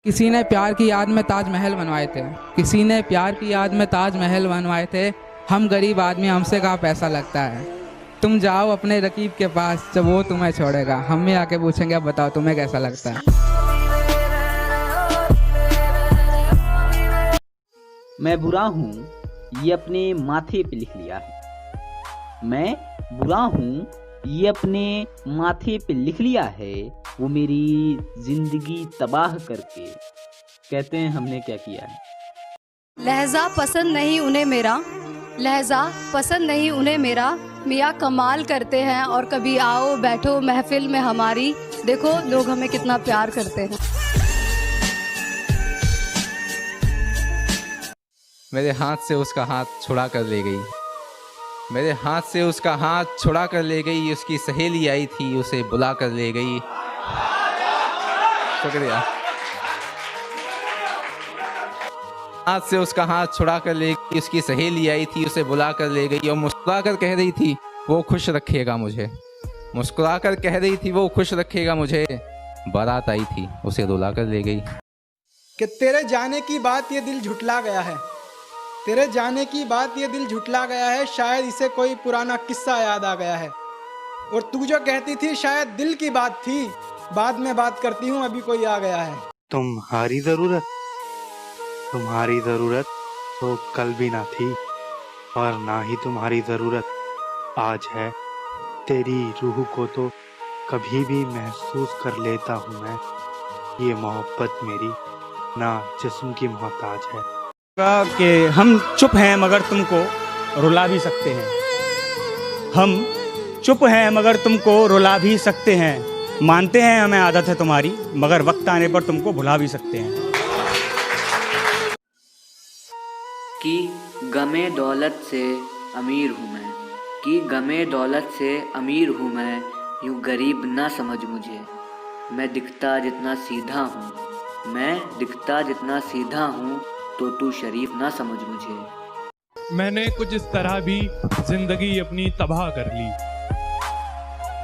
किसी ने प्यार की याद में ताजमहल बनवाए थे, किसी ने प्यार की याद में ताजमहल बनवाए थे। हम गरीब आदमी, हमसे कहाँ पैसा लगता है। तुम जाओ अपने रकीब के पास, जब वो तुम्हें छोड़ेगा हम भी आके पूछेंगे अब बताओ तुम्हें कैसा लगता है। मैं बुरा हूँ ये अपने माथे पे लिख लिया है। मैं बुरा हूँ ये अपने माथे पे लिख लिया है। वो मेरी जिंदगी तबाह करके कहते हैं हमने क्या किया है। लहजा पसंद नहीं उन्हें मेरा, लहजा पसंद नहीं उन्हें मेरा। मियाँ कमाल करते हैं और कभी आओ बैठो महफिल में हमारी। देखो लोग हमें कितना प्यार करते हैं। मेरे हाथ से उसका हाथ छुड़ा कर ले गई, मेरे हाथ से उसका हाथ छुड़ा कर ले गई। उसकी सहेली आई थी उसे बुला कर ले गई। शुक्रिया। हाथ से उसका हाथ छुड़ा कर ले गई, उसकी सहेली आई थी उसे बुला कर ले गई और मुस्कुरा कर कह रही थी वो खुश रखेगा मुझे। मुस्कुरा कर कह रही थी वो खुश रखेगा मुझे। बारात आई थी उसे रुला कर ले गई। कि तेरे जाने की बात ये दिल झुठला गया है, तेरे जाने की बात ये दिल झुठला गया है। शायद इसे कोई पुराना किस्सा याद आ गया है। और तू जो कहती थी शायद दिल की बात थी, बाद में बात करती हूँ अभी कोई आ गया है। तुम्हारी ज़रूरत तो कल भी ना थी और ना ही तुम्हारी ज़रूरत आज है। तेरी रूह को तो कभी भी महसूस कर लेता हूँ मैं। ये मोहब्बत मेरी ना जिस्म की मोहताज है। कि हम चुप हैं मगर तुमको रुला भी सकते हैं। हम चुप हैं मगर तुमको रुला भी सकते हैं। मानते हैं हमें आदत है तुम्हारी, मगर वक्त आने पर तुमको भुला भी सकते हैं। कि गमे दौलत से अमीर हूँ मैं, कि गमे दौलत से अमीर हूँ मैं। यूँ गरीब ना समझ मुझे, मैं दिखता जितना सीधा हूँ, मैं दिखता जितना सीधा हूँ। तो तू शरीफ ना समझ मुझे। मैंने कुछ इस तरह भी जिंदगी अपनी तबाह कर ली,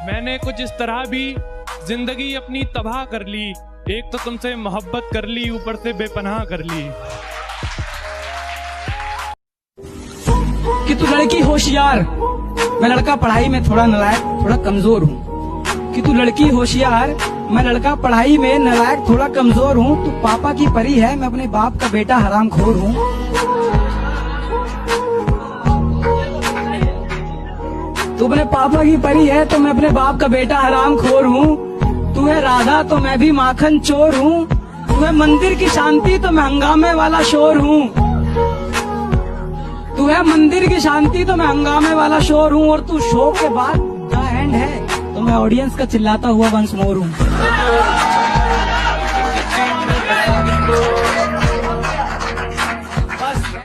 मैंने कुछ इस तरह भी जिंदगी अपनी तबाह कर ली। एक तो तुमसे मोहब्बत कर ली, ऊपर से बेपनाह कर ली। कि तू लड़की होशियार, मैं लड़का पढ़ाई में थोड़ा नालायक थोड़ा कमजोर हूँ। कि तू लड़की होशियार, मैं लड़का पढ़ाई में नालायक थोड़ा कमजोर हूँ। तू पापा की परी है, मैं अपने बाप का बेटा हरामखोर हूँ। तू अपने पापा की परी है तो मैं अपने बाप का बेटा हरामखोर हूँ। तू है राधा तो मैं भी माखन चोर हूँ। तू है मंदिर की शांति तो मैं हंगामे वाला शोर हूँ। तू है मंदिर की शांति तो मैं हंगामे वाला शोर हूँ। और तू शो के बाद द एंड है तो मैं ऑडियंस का चिल्लाता हुआ वंस मोर हूँ।